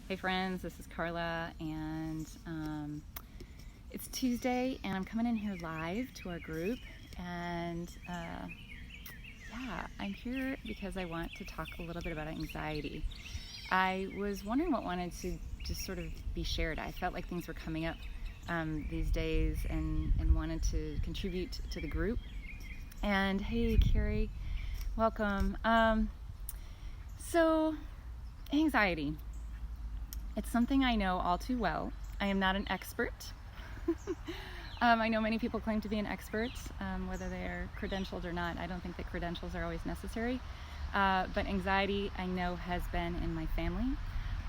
Hey friends, this is Karla, and it's Tuesday, and I'm coming in here live to our group, and I'm here because I want to talk a little bit about anxiety. I was wondering what wanted to just sort of be shared. I felt like things were coming up these days and wanted to contribute to the group. And hey, Carrie, welcome. So, anxiety. It's something I know all too well. I am not an expert. I know many people claim to be an expert, whether they are credentialed or not. I don't think that credentials are always necessary. But anxiety, I know, has been in my family.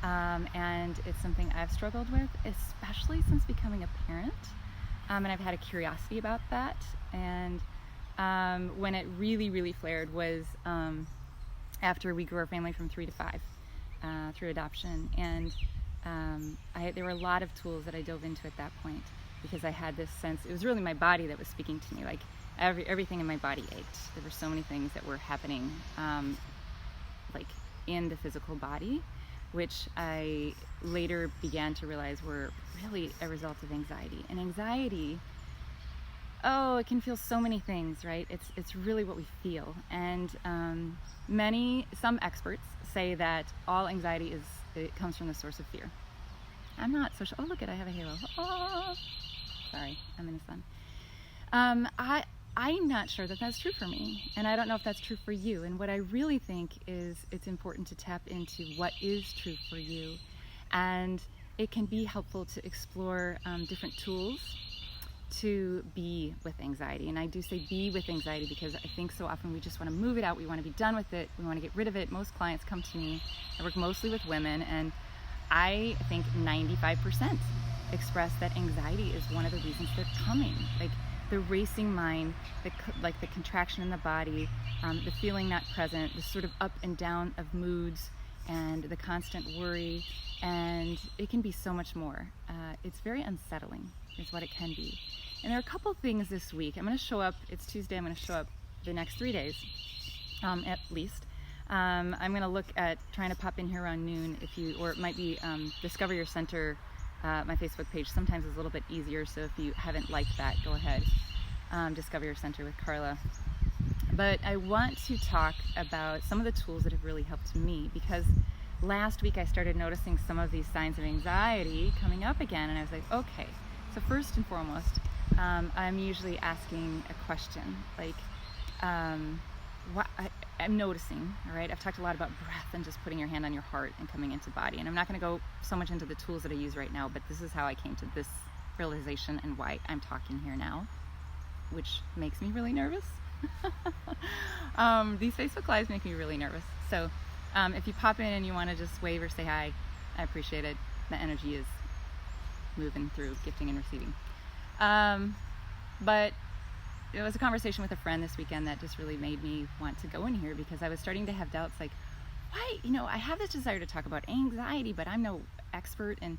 And it's something I've struggled with, especially since becoming a parent. And I've had a curiosity about that. And when it really flared was after we grew our family from 3 to 5 through adoption. And there were a lot of tools that I dove into at that point because I had this sense, it was really my body that was speaking to me, like everything in my body ached. There were so many things that were happening like in the physical body, which I later began to realize were really a result of anxiety. And anxiety, it can feel so many things, right? It's really what we feel. And some experts say that all anxiety it comes from the source of fear. I'm not so sure. Oh, look I have a halo. Oh, sorry, I'm in the sun. I'm not sure that that's true for me, and I don't know if that's true for you. And what I really think is it's important to tap into what is true for you, and it can be helpful to explore different tools to be with anxiety. And I do say be with anxiety because I think so often we just want to move it out. We want to be done with it. We want to get rid of it. Most clients come to me. I work mostly with women, and I think 95% express that anxiety is one of the reasons they're coming. Like the racing mind, the contraction in the body, the feeling not present, the sort of up and down of moods, and the constant worry. And it can be so much more. It's very unsettling is what it can be. And there are a couple things this week. I'm going to show up, it's Tuesday, I'm going to show up the next 3 days, at least. I'm going to look at trying to pop in here around noon or it might be Discover Your Center, my Facebook page. Sometimes it's a little bit easier, so if you haven't liked that, go ahead. Discover Your Center with Karla. But I want to talk about some of the tools that have really helped me, because last week I started noticing some of these signs of anxiety coming up again, and I was like, okay. So first and foremost, I'm usually asking a question, like, I'm noticing, all right? I've talked a lot about breath and just putting your hand on your heart and coming into body. And I'm not going to go so much into the tools that I use right now, but this is how I came to this realization and why I'm talking here now, which makes me really nervous. These Facebook Lives make me really nervous. So if you pop in and you want to just wave or say hi, I appreciate it. The energy is moving through gifting and receiving. But it was a conversation with a friend this weekend that just really made me want to go in here, because I was starting to have doubts, like, why, I have this desire to talk about anxiety, but I'm no expert, and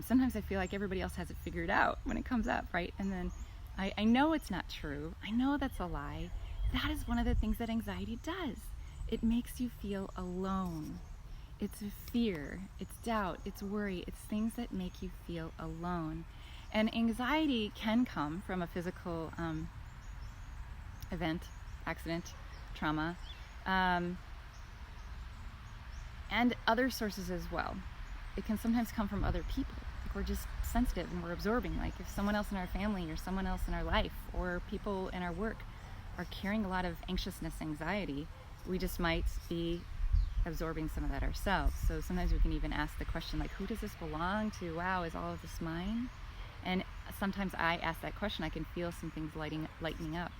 sometimes I feel like everybody else has it figured out when it comes up, right? And then I know it's not true. I know that's a lie. That is one of the things that anxiety does. It makes you feel alone. It's fear, it's doubt, it's worry, it's things that make you feel alone. And anxiety can come from a physical event, accident, trauma, and other sources as well. It can sometimes come from other people. Like, we're just sensitive and we're absorbing. Like, if someone else in our family or someone else in our life or people in our work are carrying a lot of anxiousness, anxiety, we just might be absorbing some of that ourselves. So sometimes we can even ask the question, like, who does this belong to? Wow, is all of this mine? And sometimes I ask that question, I can feel some things lightening up.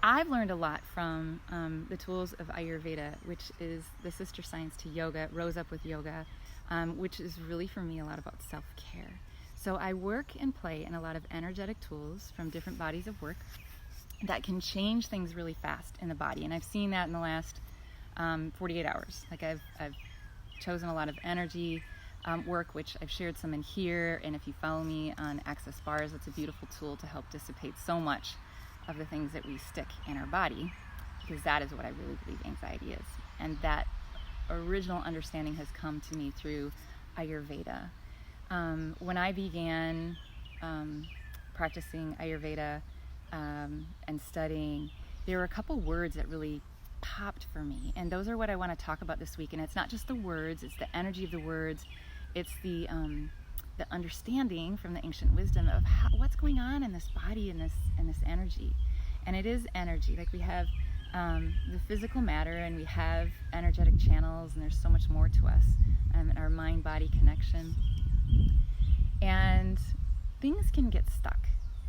I've learned a lot from the tools of Ayurveda, which is the sister science to yoga. It rose up with yoga, which is really for me a lot about self-care. So I work and play in a lot of energetic tools from different bodies of work that can change things really fast in the body. And I've seen that in the last 48 hours. Like I've chosen a lot of energy work, which I've shared some in here. And if you follow me on Access Bars, it's a beautiful tool to help dissipate so much of the things that we stick in our body, because that is what I really believe anxiety is. And that original understanding has come to me through Ayurveda. When I began practicing Ayurveda and studying, there were a couple words that really popped for me, and those are what I want to talk about this week. And it's not just the words, it's the energy of the words, it's the understanding from the ancient wisdom of what's going on in this body and this energy. And it is energy. Like, we have the physical matter, and we have energetic channels, and there's so much more to us, our mind-body connection. And things can get stuck,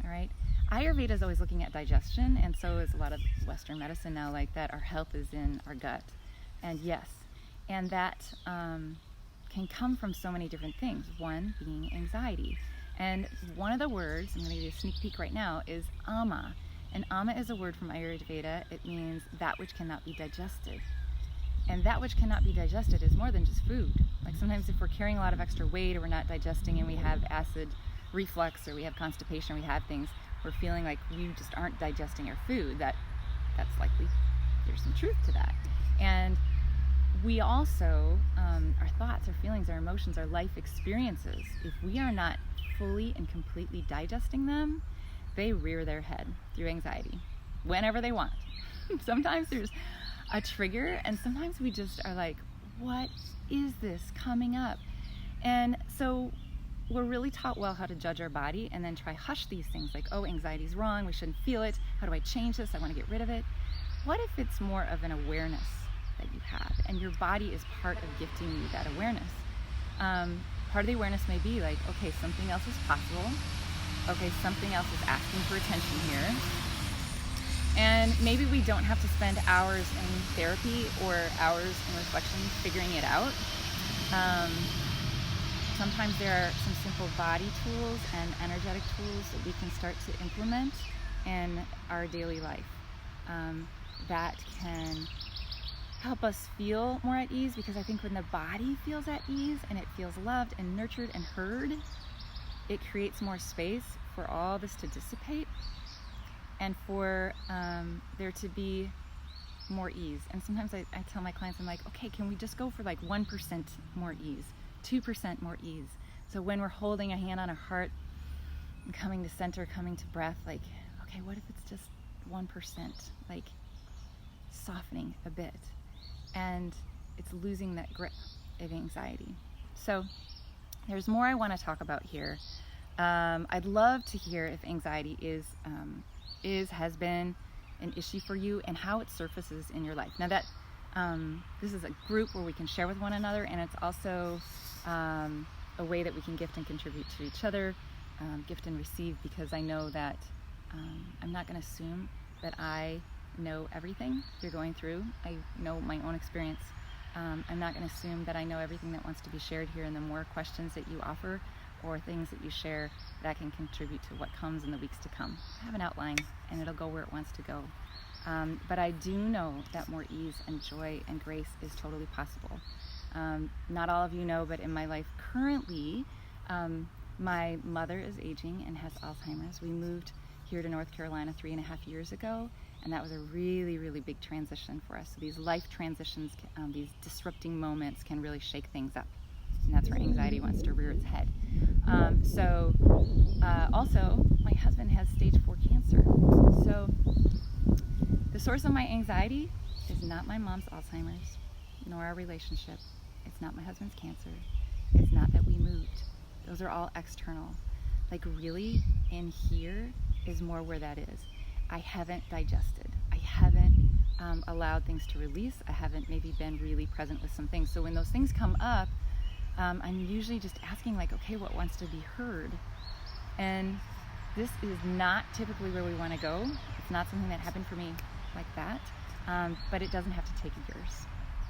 all right? Ayurveda is always looking at digestion, and so is a lot of Western medicine now, like that our health is in our gut. And yes, and that can come from so many different things, one being anxiety. And one of the words, I'm going to give you a sneak peek right now, is ama. And ama is a word from Ayurveda. It means that which cannot be digested. And that which cannot be digested is more than just food. Like, sometimes if we're carrying a lot of extra weight, or we're not digesting, and we have acid reflux, or we have constipation, or we have things, we're feeling like we just aren't digesting our food, that's likely, there's some truth to that. And we also, our thoughts, our feelings, our emotions, our life experiences, if we are not fully and completely digesting them, they rear their head through anxiety whenever they want. Sometimes there's a trigger, and sometimes we just are like, what is this coming up? And so we're really taught well how to judge our body and then try hush these things, like, oh, anxiety's wrong, we shouldn't feel it, how do I change this, I want to get rid of it. What if it's more of an awareness that you have, and your body is part of gifting you that awareness? Part of the awareness may be like, okay, something else is possible, okay, something else is asking for attention here. And maybe we don't have to spend hours in therapy or hours in reflection figuring it out. Sometimes there are some simple body tools and energetic tools that we can start to implement in our daily life that can help us feel more at ease, because I think when the body feels at ease and it feels loved and nurtured and heard, it creates more space for all this to dissipate, and for there to be more ease. And sometimes I tell my clients, I'm like, okay, can we just go for like 1% more ease, 2% more ease? So when we're holding a hand on our heart and coming to center, coming to breath, like, okay, what if it's just 1%, like softening a bit, and it's losing that grip of anxiety. So there's more I want to talk about here. I'd love to hear if anxiety has been an issue for you, and how it surfaces in your life. Now that this is a group where we can share with one another, and it's also a way that we can gift and contribute to each other, gift and receive, because I know that I'm not going to assume that I know everything you're going through. I know my own experience. I'm not going to assume that I know everything that wants to be shared here, and the more questions that you offer or things that you share, that can contribute to what comes in the weeks to come. I have an outline, and it'll go where it wants to go. But I do know that more ease and joy and grace is totally possible. Not all of you know, but in my life currently, my mother is aging and has Alzheimer's. We moved here to North Carolina 3.5 years ago, and that was a really, really big transition for us. So these life transitions, these disrupting moments can really shake things up. And that's where anxiety wants to rear its head. Also, my husband has stage 4 cancer. So the source of my anxiety is not my mom's Alzheimer's, nor our relationship. It's not my husband's cancer. It's not that we moved. Those are all external. Like, really, in here is more where that is. I haven't digested. I haven't allowed things to release. I haven't maybe been really present with some things. So when those things come up, I'm usually just asking, like, okay, what wants to be heard? And this is not typically where we want to go. It's not something that happened for me like that, but it doesn't have to take years.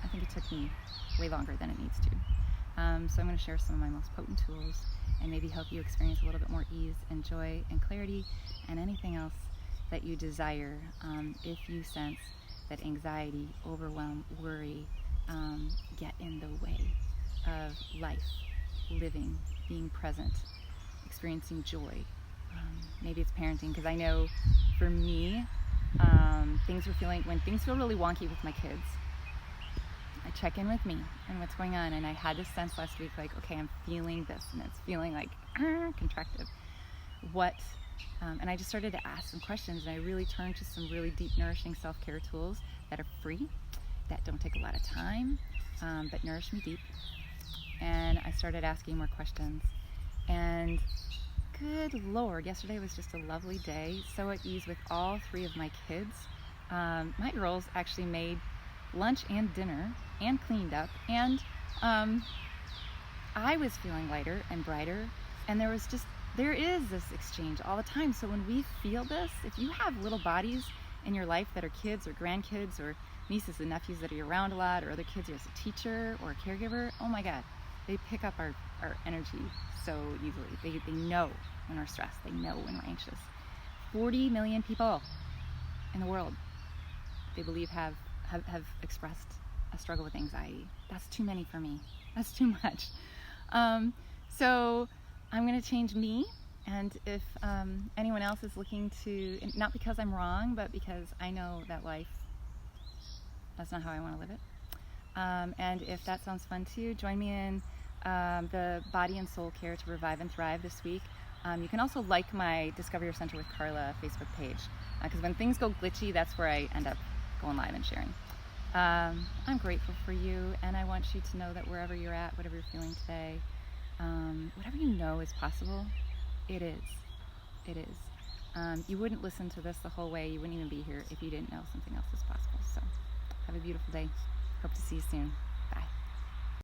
I think it took me way longer than it needs to. So I'm going to share some of my most potent tools and maybe help you experience a little bit more ease and joy and clarity and anything else that you desire if you sense that anxiety, overwhelm, worry get in the way of life, living, being present, experiencing joy. Maybe it's parenting, because I know for me, when things feel really wonky with my kids, I check in with me and what's going on. And I had this sense last week, like, okay, I'm feeling this, and it's feeling like contractive. And I just started to ask some questions, and I really turned to some really deep, nourishing self-care tools that are free, that don't take a lot of time, but nourish me deep. And I started asking more questions. And good Lord, yesterday was just a lovely day, so at ease with all 3 of my kids. My girls actually made lunch and dinner and cleaned up, and I was feeling lighter and brighter, and there is this exchange all the time. So when we feel this, if you have little bodies in your life that are kids or grandkids or nieces and nephews that are around a lot, or other kids, or as a teacher or a caregiver, oh my God, they pick up our energy so easily. They know when we're stressed. They know when we're anxious. 40 million people in the world, they believe, have expressed a struggle with anxiety. That's too many for me. That's too much. So I'm going to change me. And if anyone else is looking to, not because I'm wrong, but because I know that life, that's not how I want to live it. And if that sounds fun to you, join me in the Body and Soul Care to Revive and Thrive this week. You can also like my Discover Your Center with Karla Facebook page, because when things go glitchy, that's where I end up going live and sharing. I'm grateful for you, and I want you to know that wherever you're at, whatever you're feeling today, whatever you know is possible, it is. It is. You wouldn't listen to this the whole way. You wouldn't even be here if you didn't know something else is possible. So have a beautiful day. Hope to see you soon.